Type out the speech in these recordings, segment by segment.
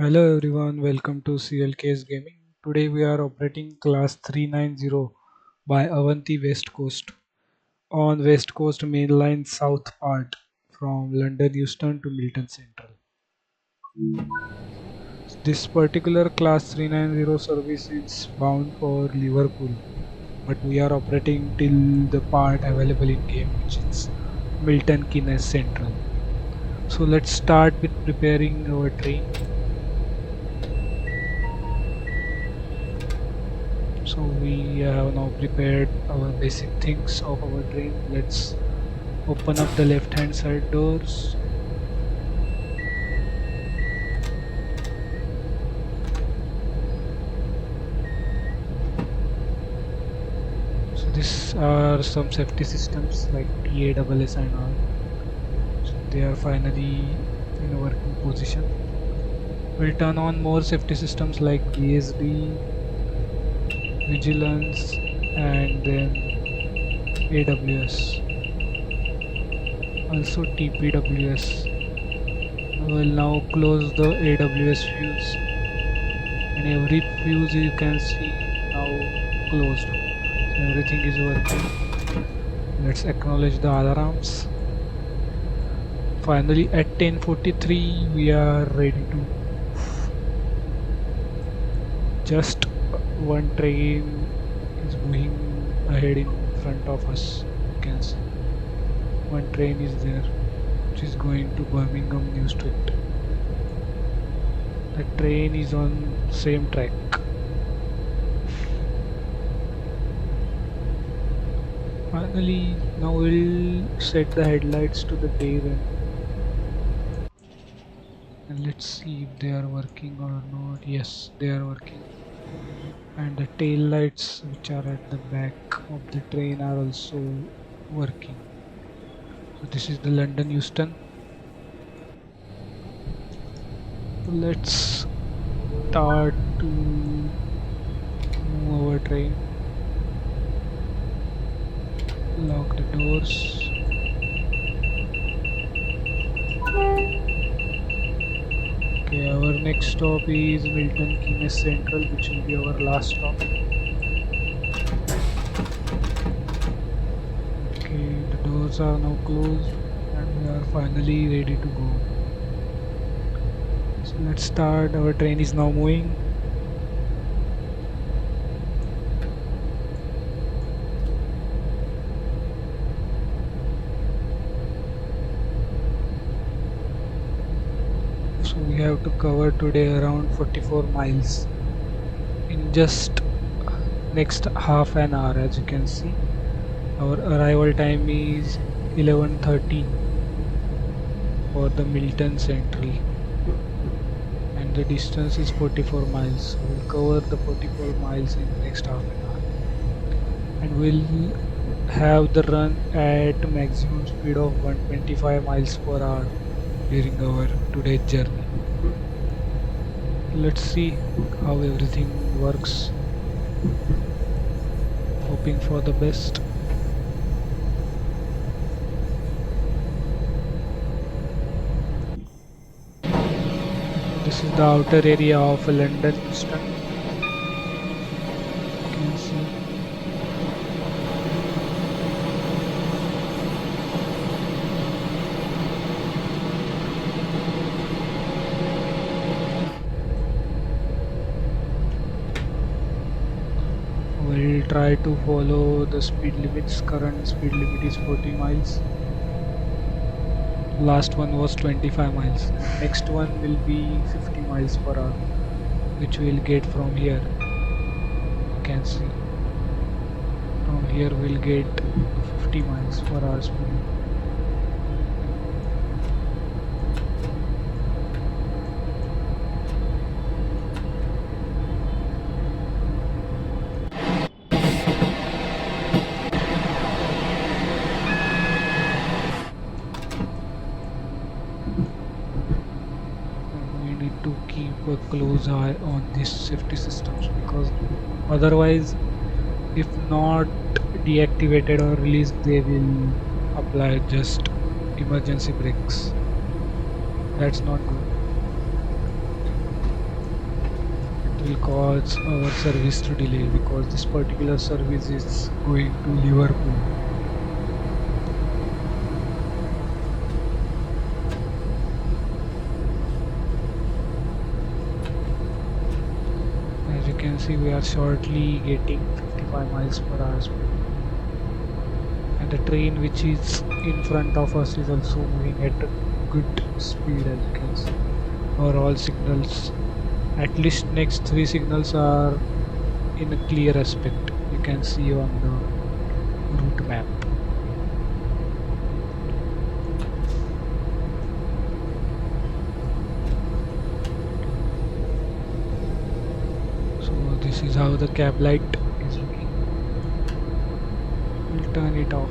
Hello everyone, welcome to CLK'S Gaming. Today we are operating class 390 by Avanti West Coast on West Coast Main Line South part from London Euston to Milton Central. This particular class 390 service is bound for Liverpool, but we are operating till the part available in game, which is Milton Keynes Central. So let's start with preparing our train. So we have now prepared our basic things of our train. Let's open up the left hand side doors. So these are some safety systems like AWC and all. So they are finally in a working position. We'll turn on more safety systems like BSD, Vigilance and then AWS. Also TPWS. We will now close the AWS fuse, and every fuse you can see now closed, so everything is working. Let's acknowledge the alarms. Finally at 10:43 we are ready to move. Just one train is moving ahead in front of us. You can see one train is there, which is going to Birmingham New Street. The train is on same track. Finally, now we'll set the headlights to the day run, and let's see if they are working or not. Yes, they are working, and the tail lights which are at the back of the train are also working. So this is the London Euston. So let's start to move our train. Lock the doors. Okay, our next stop is Milton Keynes Central, which will be our last stop. Okay, the doors are now closed and we are finally ready to go. So let's start. Our train is now moving. So we have to cover today around 44 miles in just next half an hour. As you can see, our arrival time is 11:30 for the Milton Central, and the distance is 44 miles. So we'll cover the 44 miles in next half an hour, and we'll have the run at maximum speed of 125 miles per hour during our today's journey. Let's see how everything works. Hoping for the best. This is the outer area of London Euston. You can see. We'll try to follow the speed limits. Current speed limit is 40 miles. Last one was 25 miles. Next one will be 50 miles per hour, which we'll get from here. You can see. From here we'll get 50 miles per hour speed. To keep a close eye on these safety systems, because otherwise, if not deactivated or released, they will apply just emergency brakes. That's not good. it will cause our service to delay because this particular service is going to Liverpool. As you can see, we are shortly getting 55 miles per hour speed. And the train which is in front of us is also moving at a good speed, as you can see. All signals, at least next 3 signals, are in a clear aspect. You can see on the route map. So this is how the cab light is looking. We'll turn it off.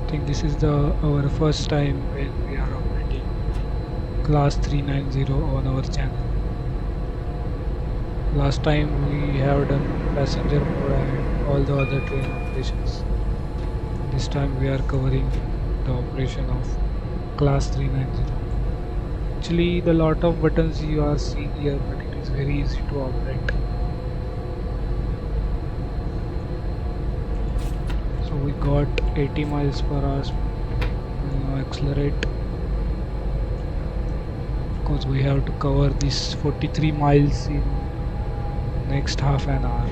I think this is our first time when we are operating class 390 on our channel. Last time we have done passenger mode and all the other train operations. This time we are covering the operation of class 390. Actually, the lot of buttons you are seeing here, but it is very easy to operate. So we got 80 miles per hour. We'll now accelerate because we have to cover this 43 miles in next half an hour.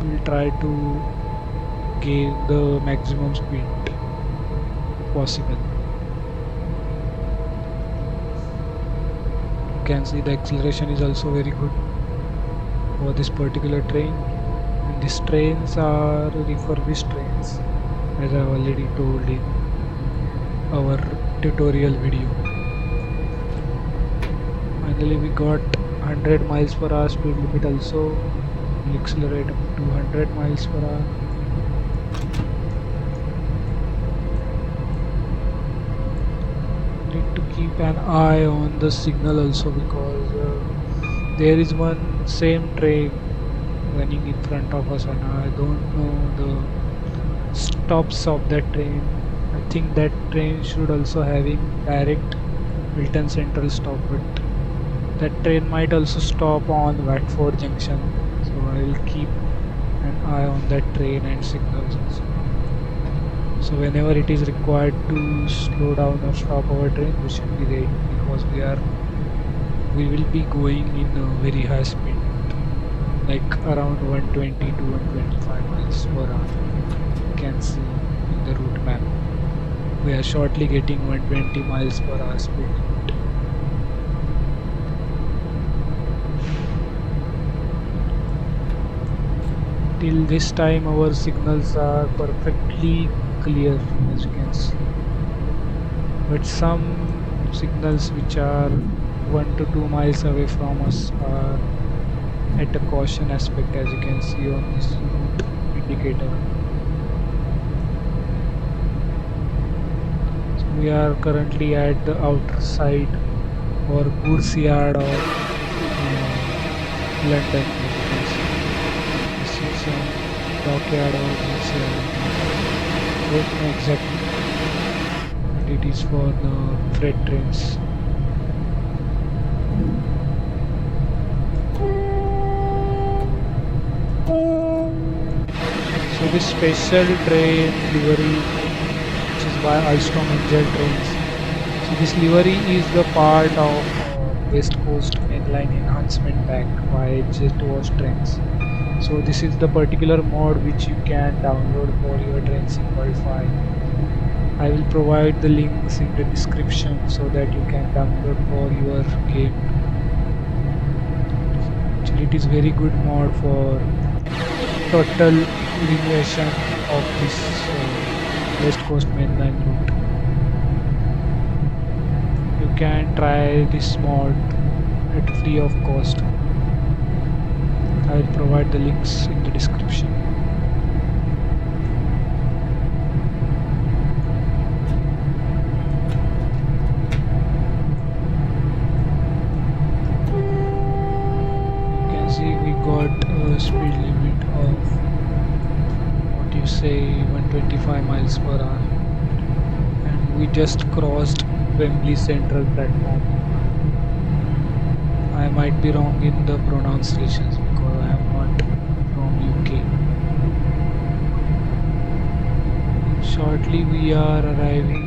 We'll try to gain the maximum speed possible. You can see the acceleration is also very good for this particular train. And these trains are refurbished trains, as I have already told in our tutorial video. Finally we got 100 miles per hour speed limit also. We'll accelerate up to 100 miles per hour. Need to keep an eye on the signal also because there is one same train running in front of us and I don't know the stops of that train. I think that train should also having direct Milton Central stop, but that train might also stop on Watford junction, so I will keep an eye on that train and signals also. So whenever it is required to slow down or stop our train, we should be ready because we will be going in a very high speed, like around 120 to 125 miles per hour. You can see in the route map. We are shortly getting 120 miles per hour speed. Till this time our signals are perfectly clear, as you can see, but some signals which are 1 to 2 miles away from us are at a caution aspect, as you can see on this route indicator. So we are currently at the outer side or goods yard of London, as you can see. This is a dockyard or goods yard. I don't know exactly, but it is for the freight trains. So this special train livery, which is by Euston trains. So this livery is the part of West Coast Mainline Enhancement backed by JetWash trains. So this is the particular mod which you can download for your trains in Wi-Fi. I will provide the links in the description so that you can download for your game. Actually, it is very good mod for total elimination of this West Coast Mainline route. You can try this mod at free of cost. I will provide the links in the description. say 125 miles per hour, and we just crossed Wembley Central platform. I might be wrong in the pronunciations because I am not from UK. Shortly we are arriving,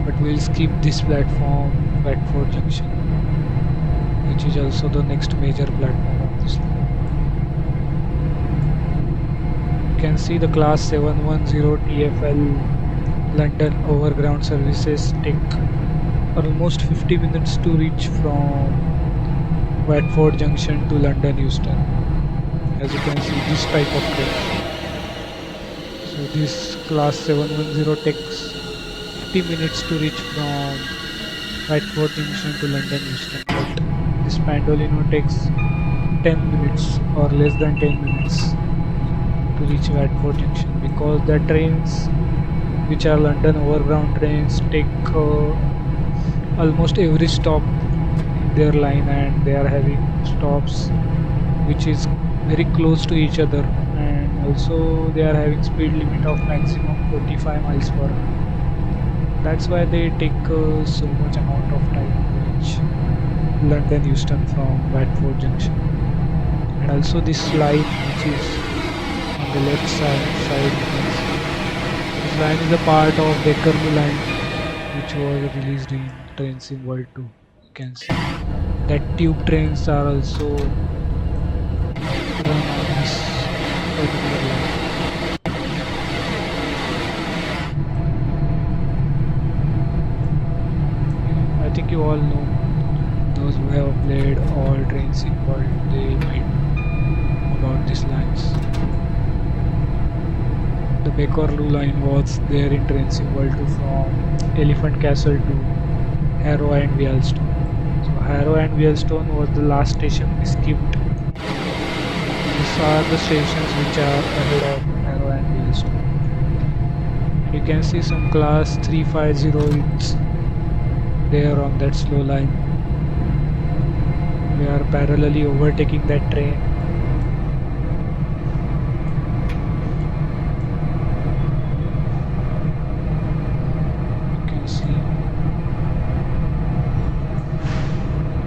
but we'll skip this platform, Watford Junction, which is also the next major platform of this line. You can see the class 710 TFL London overground services take almost 50 minutes to reach from Watford Junction to London Euston. As you can see, this type of train. So this class 710 takes 50 minutes to reach from Watford Junction to London Euston, but this pendolino takes 10 minutes or less than 10 minutes to reach Watford Junction, because the trains which are London overground trains take almost every stop in their line, and they are having stops which is very close to each other, and also they are having speed limit of maximum 45 miles per hour. That's why they take so much amount of time to reach London Euston from Watford Junction. And also this line which is on the left side you can see. This line is a part of Bakerloo line which was released in Trainsim World 2. You can see that tube trains are also run on this particular line. I think you all know, those who have played all Trainsim World, they might know about these lines. The Bakerloo line was there in Trainsim World 2 from Elephant Castle to Harrow and Wealdstone. So Harrow and Wealdstone was the last station we skipped. These are the stations which are ahead of Harrow and Wealdstone. You can see some class 350 there on that slow line. We are parallelly overtaking that train.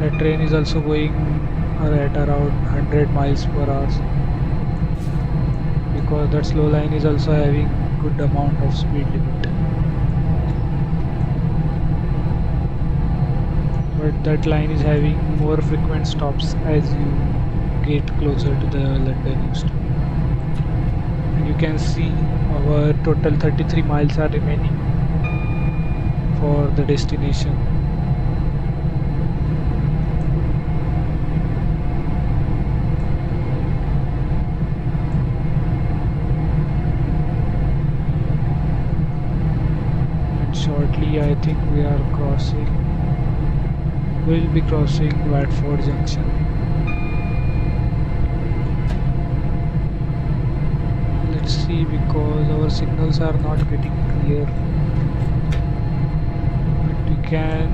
The train is also going at around 100 miles per hour, because that slow line is also having good amount of speed limit. But that line is having more frequent stops as you get closer to the London Euston. And you can see our total 33 miles are remaining for the destination. Shortly, I think we are we'll be crossing Watford Junction. Let's see, because our signals are not getting clear, but we can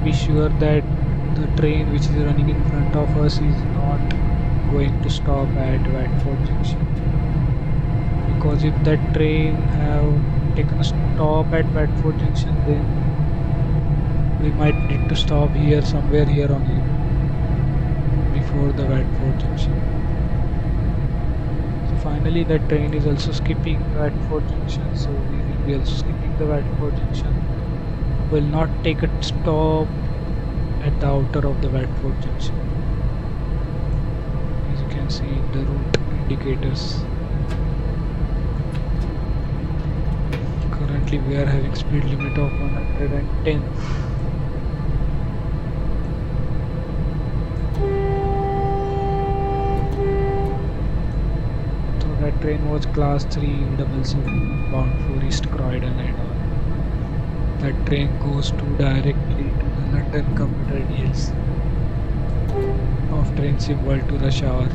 be sure that the train which is running in front of us is not going to stop at Watford Junction, because if that train have taken a stop at Watford Junction, then we might need to stop here, somewhere here only, before the Watford Junction. So finally that train is also skipping Watford Junction, so we will be also skipping the Watford Junction. We will not take a stop at the outer of the Watford Junction, as you can see in the route indicators. Currently we are having speed limit of 110. So that train was class 377 bound for East Croydon and all. That train goes directly to the London commuter DLC of Trainsim World to rush hour.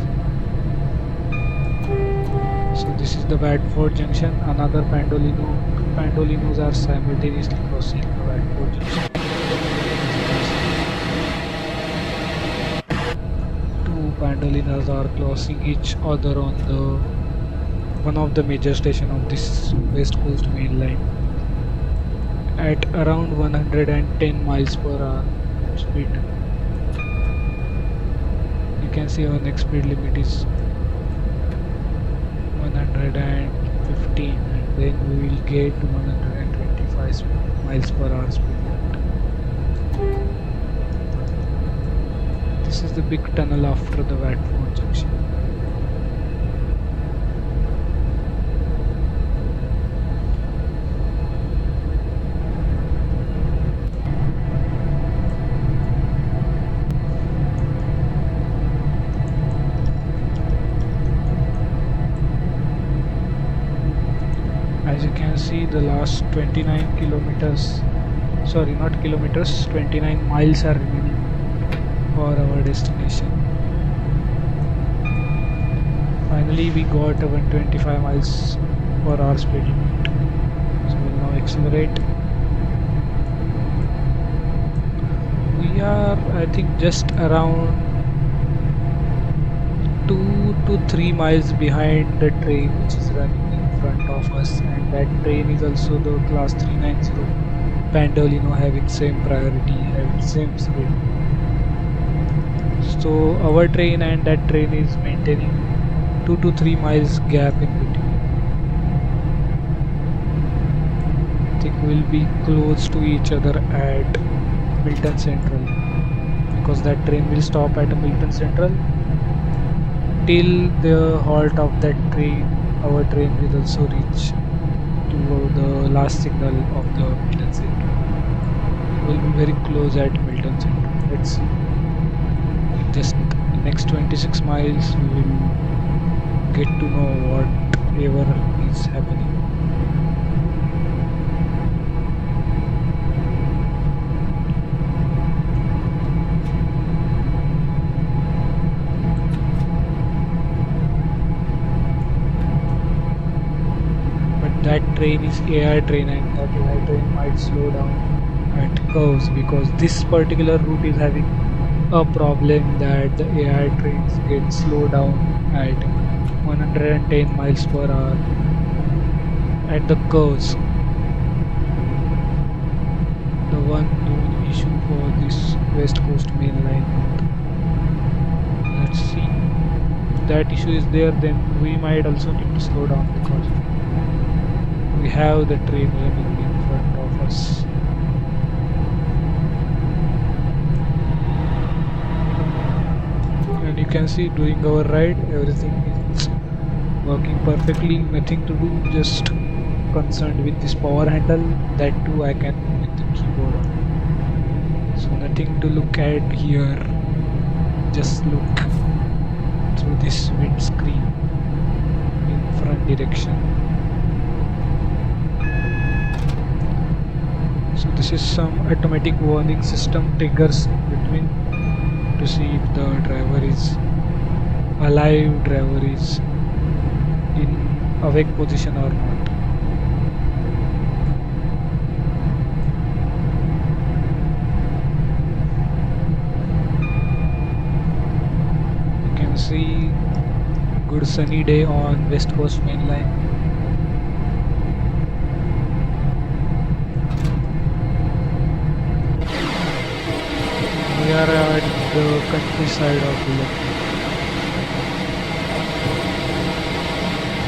So this is the Watford Junction. Another pendolino. Two pendolinos are simultaneously crossing the Watford Junction. Two pendolinos are crossing each other on the one of the major station of this West Coast main line at around 110 miles per hour speed. You can see our next speed limit is 115, and then we will get to 125 miles per hour speed limit. This is the big tunnel after the Watford junction. As you can see, the last 29 kilometers, sorry, not kilometers, 29 miles are remaining for our destination. Finally, we got a 125 miles per hour speed limit. So we'll now accelerate. We are, I think, just around 2 to 3 miles behind the train which is running front of us, and that train is also the class 390 pendolino, having same priority, having same speed. So our train and that train is maintaining 2 to 3 miles gap in between. I think we'll be close to each other at Milton Central, because that train will stop at Milton Central. Till the halt of that train, our train will also reach to the last signal of the Milton Central. We'll be very close at Milton Central. Let's see. In just next 26 miles, we will get to know whatever is happening. That train is AI train, and that AI train might slow down at curves, because this particular route is having a problem that the AI trains get slowed down at 110 miles per hour at the curves. The one known issue for this West Coast main line. Let's see. If that issue is there, then we might also need to slow down, because we have the train running in front of us. And you can see during our ride, everything is working perfectly, nothing to do, just concerned with this power handle. That too I can do with the keyboard on. So nothing to look at here, just look through this windscreen in front direction. So this is some automatic warning system triggers in between to see if the driver is alive, driver is in awake position or not. You can see good sunny day on West Coast main line. We are at the countryside of Belle.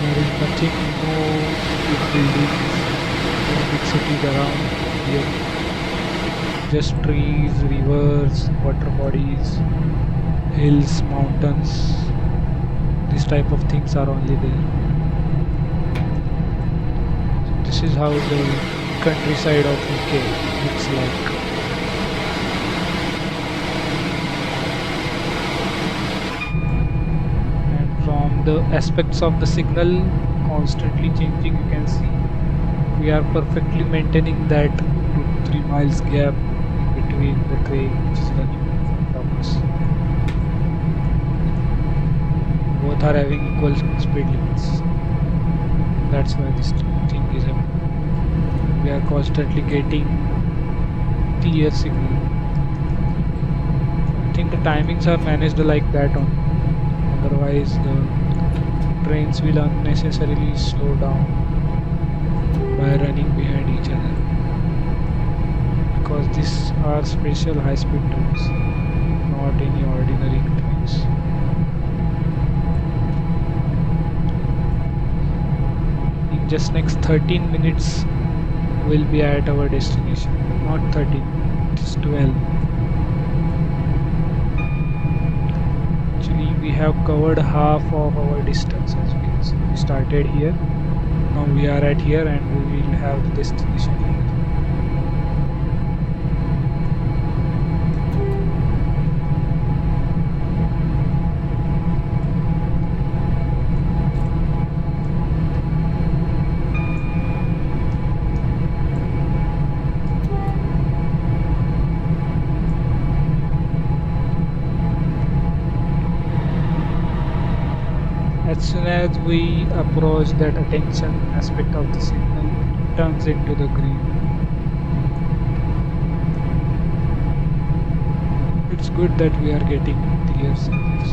There is nothing, no big buildings, no big cities around here. Just trees, rivers, water bodies, hills, mountains. This type of things are only there. So this is how the countryside of UK looks like. The aspects of the signal constantly changing, you can see we are perfectly maintaining that 2 to 3 miles gap in between the train which is running in front of us. Both are having equal speed limits. That's why this thing is happening. We are constantly getting clear signal. I think the timings are managed like that only. Otherwise the trains will unnecessarily slow down by running behind each other, because these are special high-speed trains, not any ordinary trains. In just next 13 minutes we'll be at our destination. Not 13, it is 12. Actually we have covered half of our distance, as you can see. We started here, now we are at here, and we will have the destination here. As soon as we approach that attention aspect of the signal, it turns into the green. It's good that we are getting clear signals.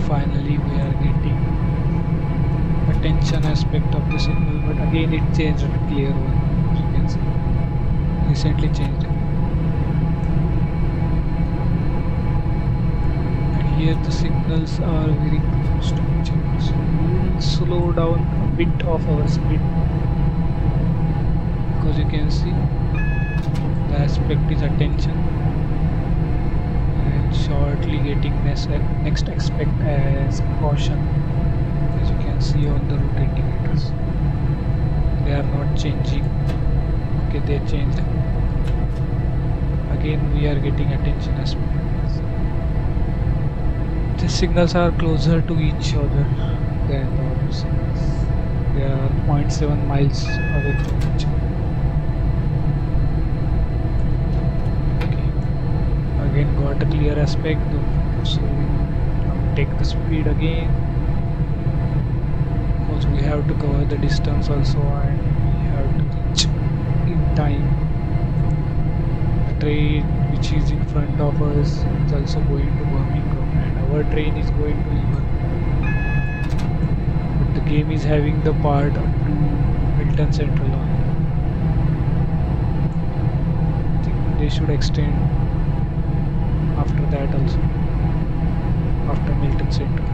Finally we are getting attention aspect of the signal, but again it changed to clear one, as you can see. Recently changed. And here the signals are very close to each other, so we will slow down a bit of our speed, because you can see the aspect is attention. Shortly getting next aspect as caution, as you can see on the route indicators. They are not changing. Okay, they changed. Again we are getting attention aspect. The signals are closer to each other than the other signals. They are 0.7 miles away from each other. Again got a clear aspect, so now take the speed again, because we have to cover the distance also, and we have to reach in time. The train which is in front of us is also going to Birmingham, and our train is going to Euston. But the game is having the part up to Milton Central only. I think they should extend after that also, after Milton Central.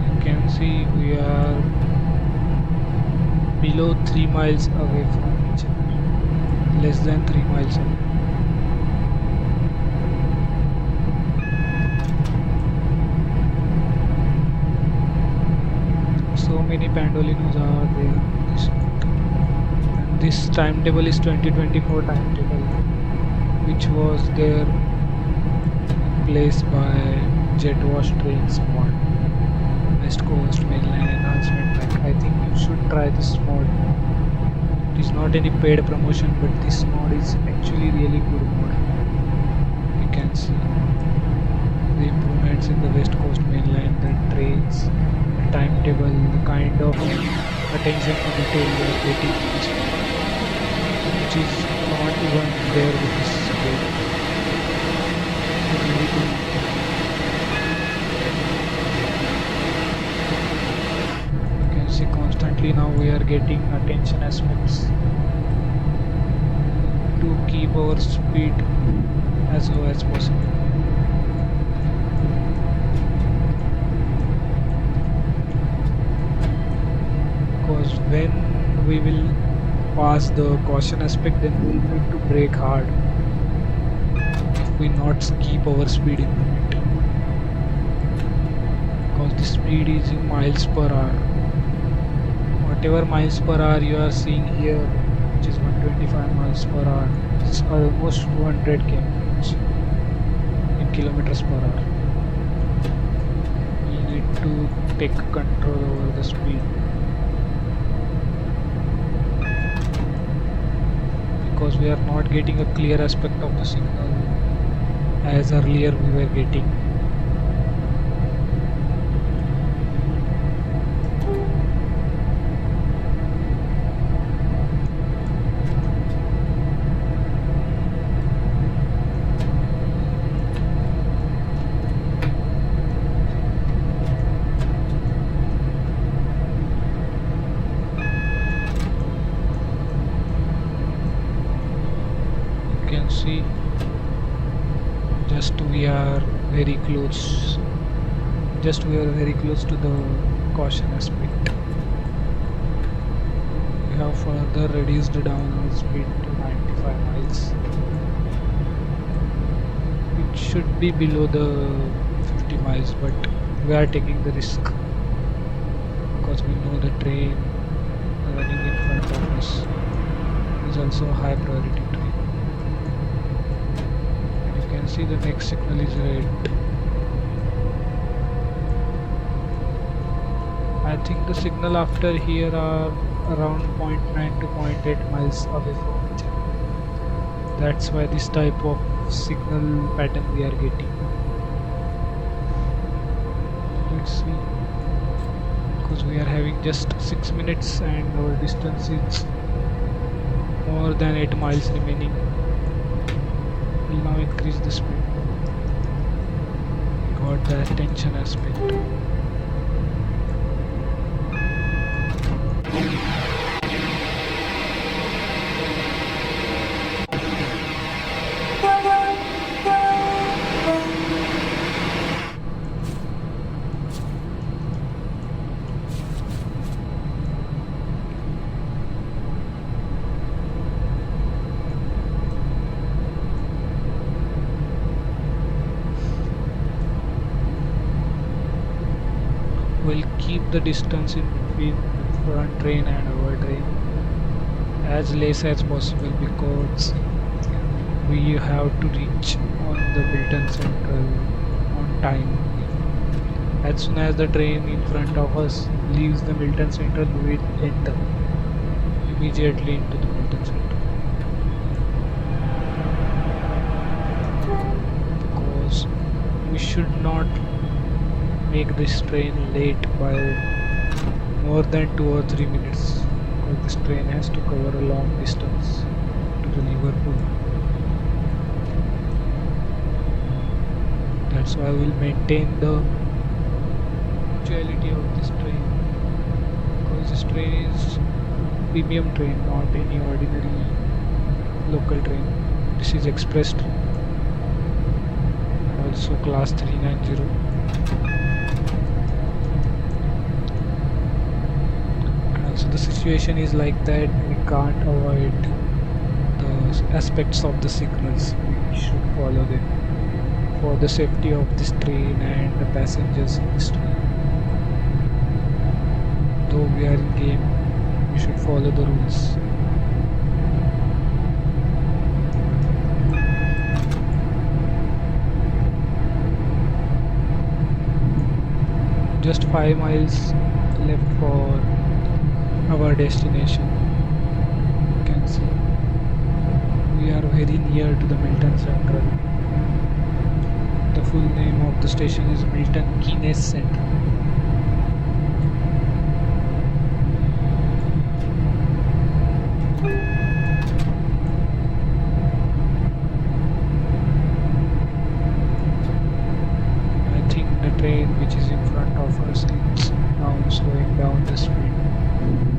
You can see we are below 3 miles away from each other. Less than 3 miles away. So many pendolinos are there on this route. And this timetable is 2024 timetable, which was there placed by JetWash trains mod, West Coast Mainline Enhancement Pack. I think you should try this mod. It is not any paid promotion, but this mod is actually really good mod. You can see the improvements in the West Coast Mainline, the trains, the timetable, the kind of attention to detail we are getting in this mod, which is not even there with this game. It's really good. Constantly now we are getting attention aspects to keep our speed as low as possible. Because when we will pass the caution aspect, then we will need to brake hard. we not keep our speed increment, because the speed is in miles per hour. Whatever miles per hour you are seeing here, which is 125 miles per hour, it's almost 200 km in kilometers per hour. We need to take control over the speed, because we are not getting a clear aspect of the signal as earlier we were getting. You can see we are very close to the caution aspect. We have further reduced down our speed to 95 miles. It should be below the 50 miles, but we are taking the risk because we know the train running in front of us is also a high priority train. See, the next signal is red. I think the signal after here are around 0.9 to 0.8 miles away from each other. That's why this type of signal pattern we are getting. Let's see, because we are having just 6 minutes and our distance is more than 8 miles remaining. Will now increase the speed. We got the attention aspect. We'll keep the distance in between the front train and our train as less as possible, because we have to reach on the Milton Central on time. As soon as the train in front of us leaves the Milton Central, we will enter immediately into the Milton Central, because we should not make this train late by more than 2 or 3 minutes, because this train has to cover a long distance to the Liverpool. That's why we'll maintain the punctuality of this train, because this train is premium train, not any ordinary local train. This is express train, also class 390. So the situation is like that, we can't avoid the aspects of the signals. We should follow them for the safety of this train and the passengers in this train. Though we are in game, we should follow the rules. Just 5 miles left for our destination. You can see we are very near to the Milton Central. The full name of the station is Milton Keynes Central. I think the train which is in front of us is now slowing down the speed,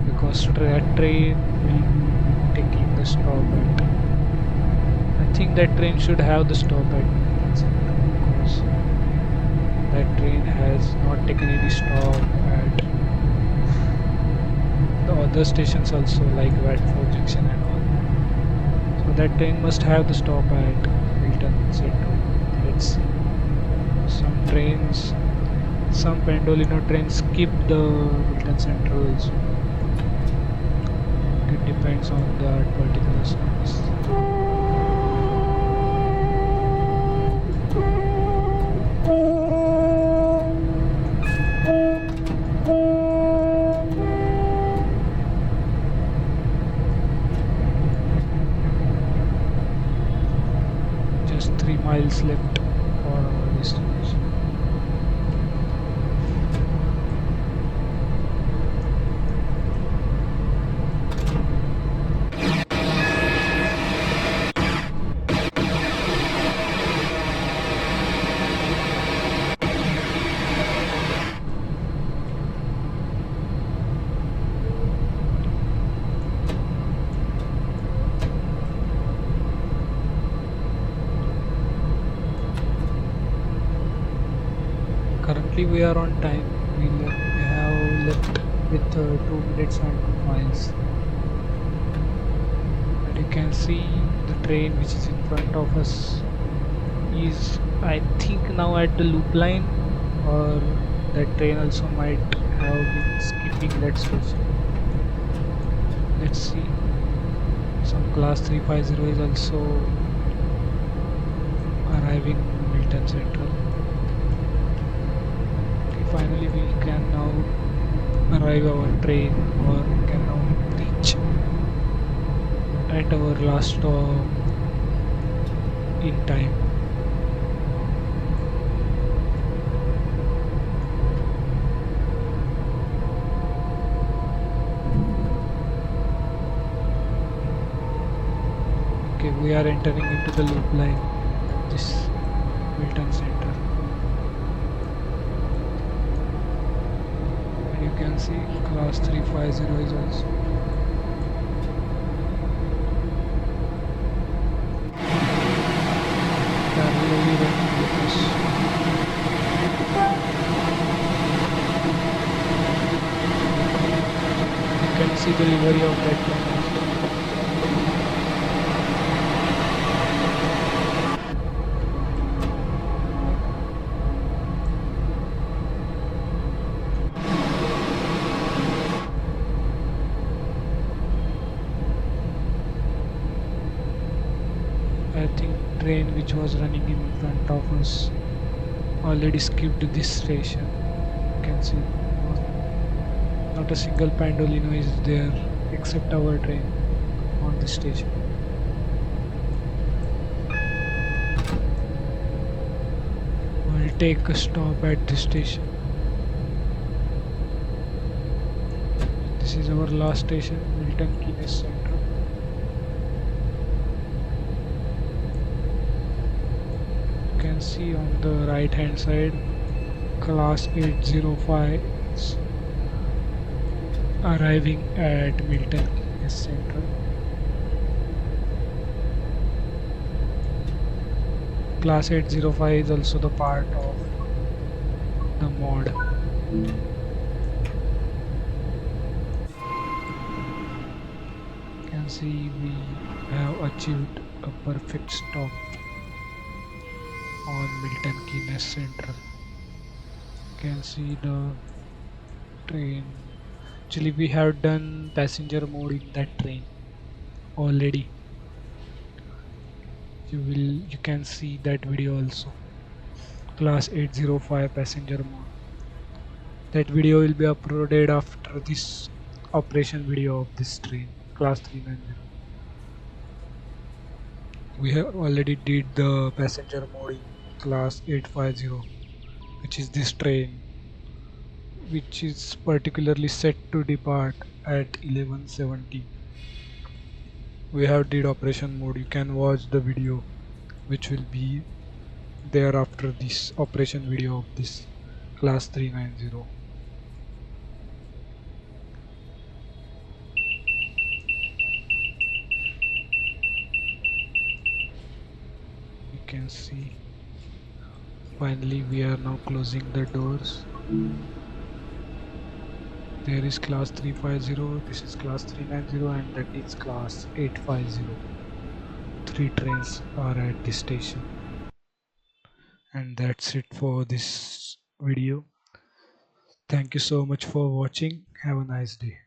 because that train will be taking the stop at, I think that train should have the stop at Milton Central, because that train has not taken any stop at the other stations also, like Watford Junction and all. So that train must have the stop at Milton Central. some pendolino trains skip the Milton Central also. It depends on that particular service. Just 3 miles left for our destination. Currently we are on time. We have left with 2 minutes and 2 miles. And you can see the train which is in front of us is, I think, now at the loop line, or that train also might have been skipping that station. Let's see. Some class 350 is also arriving in Milton Central. Finally we can now arrive our train, or we can now reach at our last stop in time. Okay, we are entering into the loop line at this Milton Central. You can see class 350 is also. Parallelly running with us. You can see the livery of that one. I think train which was running in front of us already skipped this station. You can see not a single pendolino is there except our train on this station. We'll take a stop at this station. This is our last station, Milton Keynes Central. You can see on the right hand side class 805 is arriving at Milton Keynes Central. Class 805 is also the part of the mod. You can see we have achieved a perfect stop on Milton Keynes Central. You can see the train. Actually we have done passenger mode in that train already. You can see that video also. Class 805 passenger mode. That video will be uploaded after this operation video of this train, class 390. We have already did the passenger mode in class 850, which is this train, which is particularly set to depart at 11:70. We have did operation mode. You can watch the video which will be there after this operation video of this class 390. You can see finally we are now closing the doors. There is class 350, this is class 390, and that is class 850. 3 trains are at this station. And that's it for this video. Thank you so much for watching. Have a nice day.